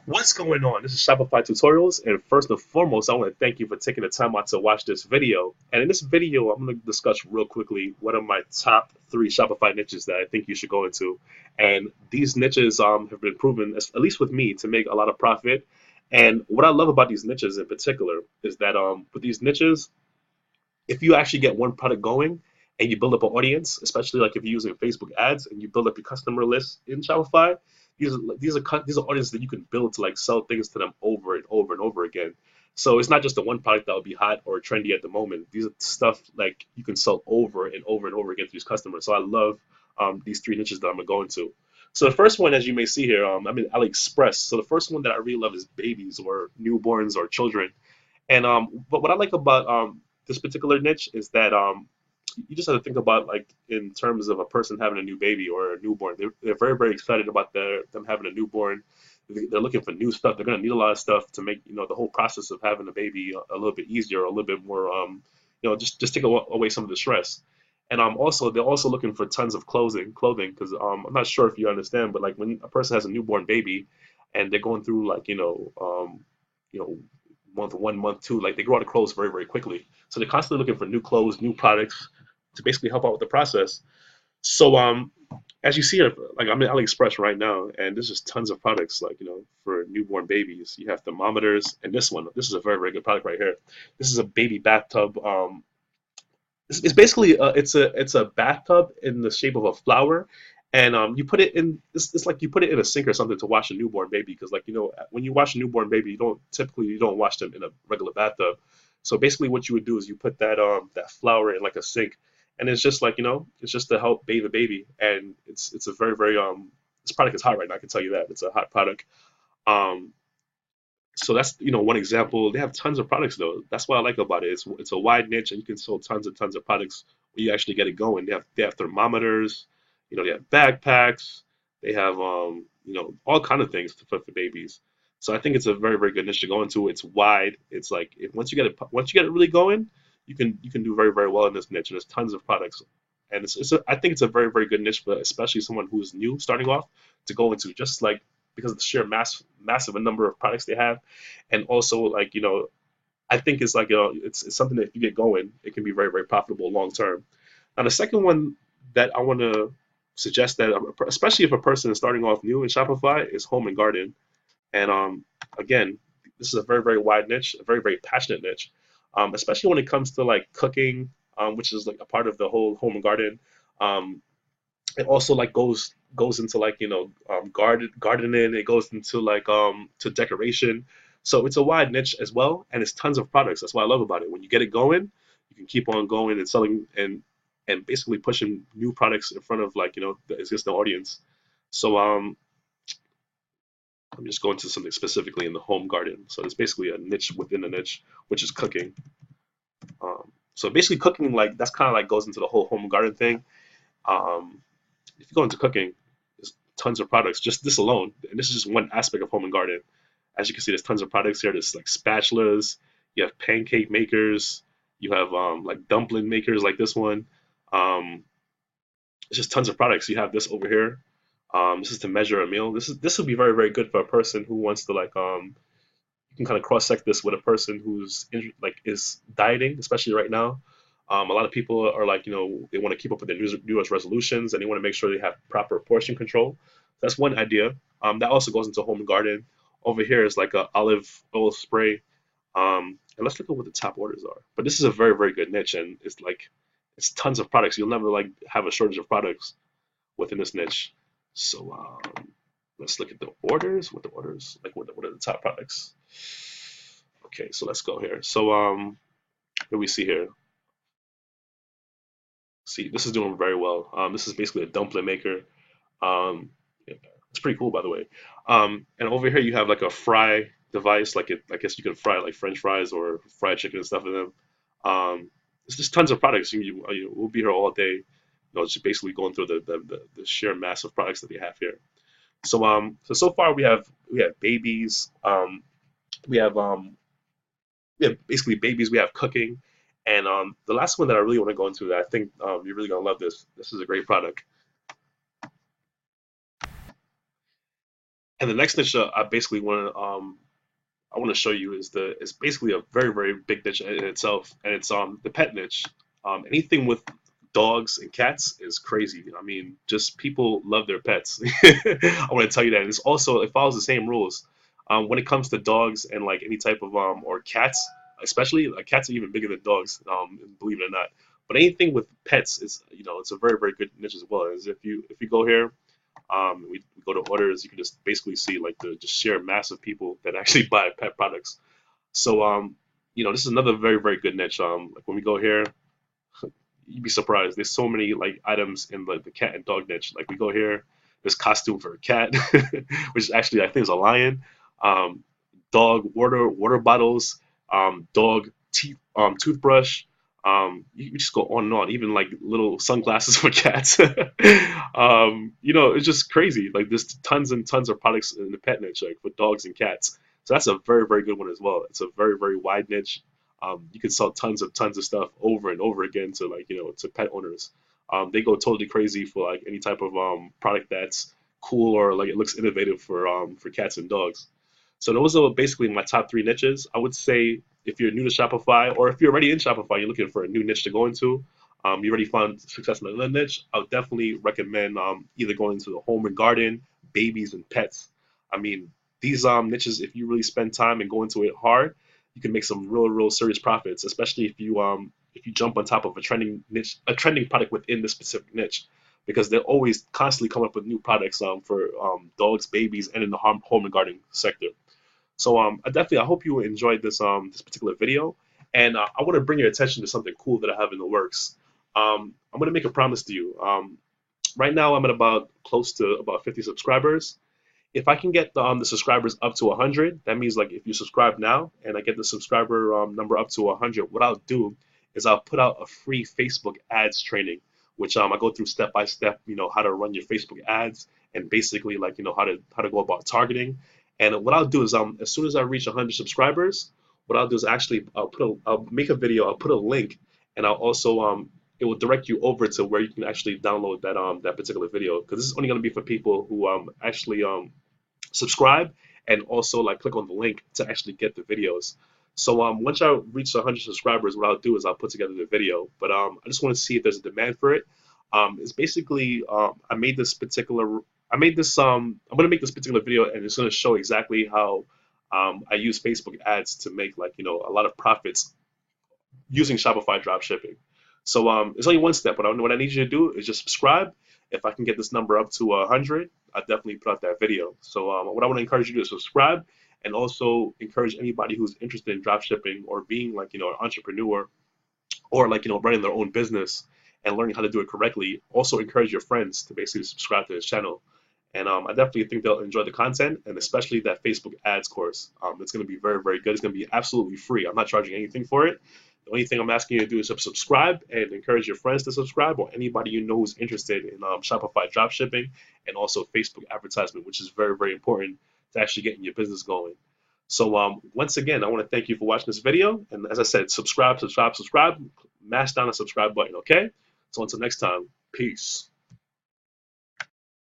What's going on? This is Shopify Tutorials, and first and foremost, I want to thank you for taking the time out to watch this video. And in this video, I'm going to discuss real quickly what are my top three Shopify niches that I think you should go into. And these niches have been proven, at least with me, to make a lot of profit. And what I love about these niches in particular is that with these niches, if you actually get one product going and you build up an audience, especially like if you're using Facebook ads and you build up your customer list in Shopify, these are audiences that you can build to like sell things to them over and over and over again. So it's not just the one product that will be hot or trendy at the moment. These are stuff like you can sell over and over and over again to these customers. So I love these three niches that I'm gonna go into. So the first one, as you may see here, I'm in AliExpress. So the first one that I really love is babies or newborns or children. And but what I like about this particular niche is that you just have to think about like in terms of a person having a new baby or a newborn. They're very excited about them having a newborn. They're looking for new stuff. They're going to need a lot of stuff to make the whole process of having a baby a little bit easier, a little bit more just take away some of the stress. And also they're also looking for tons of clothing because I'm not sure if you understand, but like when a person has a newborn baby and they're going through like you know month one, month two, like they grow out of clothes very quickly. So they're constantly looking for new clothes, new products to basically help out with the process. So as you see, like I'm in AliExpress right now, and there's just tons of products like for newborn babies. You have thermometers, and this is a very good product right here. This is a baby bathtub. It's basically it's a bathtub in the shape of a flower, and you put it in. It's like you put it in a sink or something to wash a newborn baby because like when you wash a newborn baby, you don't wash them in a regular bathtub. So basically, what you would do is you put that flower in like a sink, and it's just like it's just to help bathe the baby, and it's a very this product is hot right now. I can tell you that it's a hot product. Um, so that's one example. They have tons of products though. That's what I like about it. It's a wide niche and you can sell tons of products when you actually get it going. They have thermometers, they have backpacks, they have all kind of things for babies. So I think it's a very good niche to go into. It's wide. It's like once you get it really going, you can do very well in this niche. And there's tons of products, and I think it's a very good niche for especially someone who's new starting off to go into just like because of the sheer massive a number of products they have, and also like I think it's like it's something that if you get going, it can be very profitable long term. Now the second one that I want to suggest that especially if a person is starting off new in Shopify is home and garden, and again this is a very wide niche, a very passionate niche, especially when it comes to like cooking, which is like a part of the whole home and garden. Um, it also like goes into like gardening. It goes into like to decoration. So it's a wide niche as well, and it's tons of products. That's what I love about it. When you get it going, you can keep on going and selling and basically pushing new products in front of like the existing audience. So I'm just going to something specifically in the home garden. So it's basically a niche within a niche, which is cooking. So basically cooking like that's kind of like goes into the whole home garden thing. Um, if you go into cooking, there's tons of products. Just this alone, and this is just one aspect of home and garden. As you can see, there's tons of products here. There's like spatulas, you have pancake makers, you have like dumpling makers like this one. Um, it's just tons of products. You have this over here. This is to measure a meal. This would be very good for a person who wants to like you can kind of cross check this with a person who's like is dieting, especially right now. A lot of people are like, they want to keep up with their New Year's resolutions and they want to make sure they have proper portion control. That's one idea. That also goes into home and garden. Over here is like a olive oil spray. And let's look at what the top orders are. But this is a very good niche, and it's tons of products. You'll never like have a shortage of products within this niche. So let's look at the orders. What the orders like? What are the top products? Okay, so let's go here. So what do we see here? See, this is doing very well. This is basically a dumpling maker. Um, yeah, it's pretty cool, by the way. And over here you have like a fry device, like I guess you can fry like French fries or fried chicken and stuff in them. There's just tons of products. We'll be here all day. Just basically going through the sheer mass of products that they have here. So far we have babies. We have basically babies. We have cooking, and the last one that I really want to go into that I think you're really gonna love this. This is a great product. And the next niche I basically want to I want to show you is it's basically a very very big niche in itself, and it's the pet niche. Anything with dogs and cats is crazy. I mean, just people love their pets. I want to tell you that. And it's also it follows the same rules. When it comes to dogs and like any type of or cats, especially cats are even bigger than dogs. Believe it or not. But anything with pets is it's a very very good niche as well. As if you go here we go to orders, you can just basically see like the just sheer mass of people that actually buy pet products. So this is another very very good niche. Like when we go here, you'd be surprised. There's so many like items in the cat and dog niche. Like we go here, there's costume for a cat, which is actually I think is a lion. Um, Dog water bottles, dog teeth toothbrush. You just go on and on. Even like little sunglasses for cats. It's just crazy. Like there's tons and tons of products in the pet niche, like for dogs and cats. So that's a very very good one as well. It's a very very wide niche. You can sell tons of stuff over and over again to like to pet owners. They go totally crazy for like any type of product that's cool or like it looks innovative for cats and dogs. So those are basically my top three niches. I would say if you're new to Shopify or if you're already in Shopify, you're looking for a new niche to go into. You already found success in another niche. I would definitely recommend either going into the home and garden, babies and pets. I mean, these niches, if you really spend time and go into it hard, you can make some real serious profits, especially if you jump on top of a trending niche, a trending product within this specific niche, because they're always constantly coming up with new products for dogs, babies, and in the home and garden sector. So I hope you enjoyed this particular video, and I want to bring your attention to something cool that I have in the works. I'm going to make a promise to you. Right now I'm at about close to about 50 subscribers. If I can get the subscribers up to 100, that means like if you subscribe now and I get the subscriber number up to 100, what I'll do is I'll put out a free Facebook ads training, which I go through step by step, how to run your Facebook ads and basically like how to go about targeting. And what I'll do is as soon as I reach 100 subscribers, what I'll do is actually I'll make a video, I'll put a link, and I'll also it will direct you over to where you can actually download that particular video, because this is only going to be for people who actually subscribe and also like click on the link to actually get the videos. So once I reach 100 subscribers, what I'll do is I'll put together the video. But I just want to see if there's a demand for it. It's basically I made this I'm gonna make this particular video, and it's gonna show exactly how I use Facebook ads to make like a lot of profits using Shopify dropshipping. So it's only one step. What I need you to do is just subscribe. If I can get this number up to 100, I definitely put out that video. So what I want to encourage you to do is subscribe, and also encourage anybody who's interested in dropshipping or being like an entrepreneur, or like running their own business and learning how to do it correctly. Also encourage your friends to basically subscribe to this channel. And I definitely think they'll enjoy the content, and especially that Facebook ads course. It's going to be very, very good. It's going to be absolutely free. I'm not charging anything for it. The only thing I'm asking you to do is subscribe and encourage your friends to subscribe, or anybody you know who's interested in Shopify dropshipping and also Facebook advertisement, which is very, very important to actually getting your business going. So once again, I want to thank you for watching this video. And as I said, subscribe, subscribe, subscribe. Mash down the subscribe button, okay? So until next time, peace.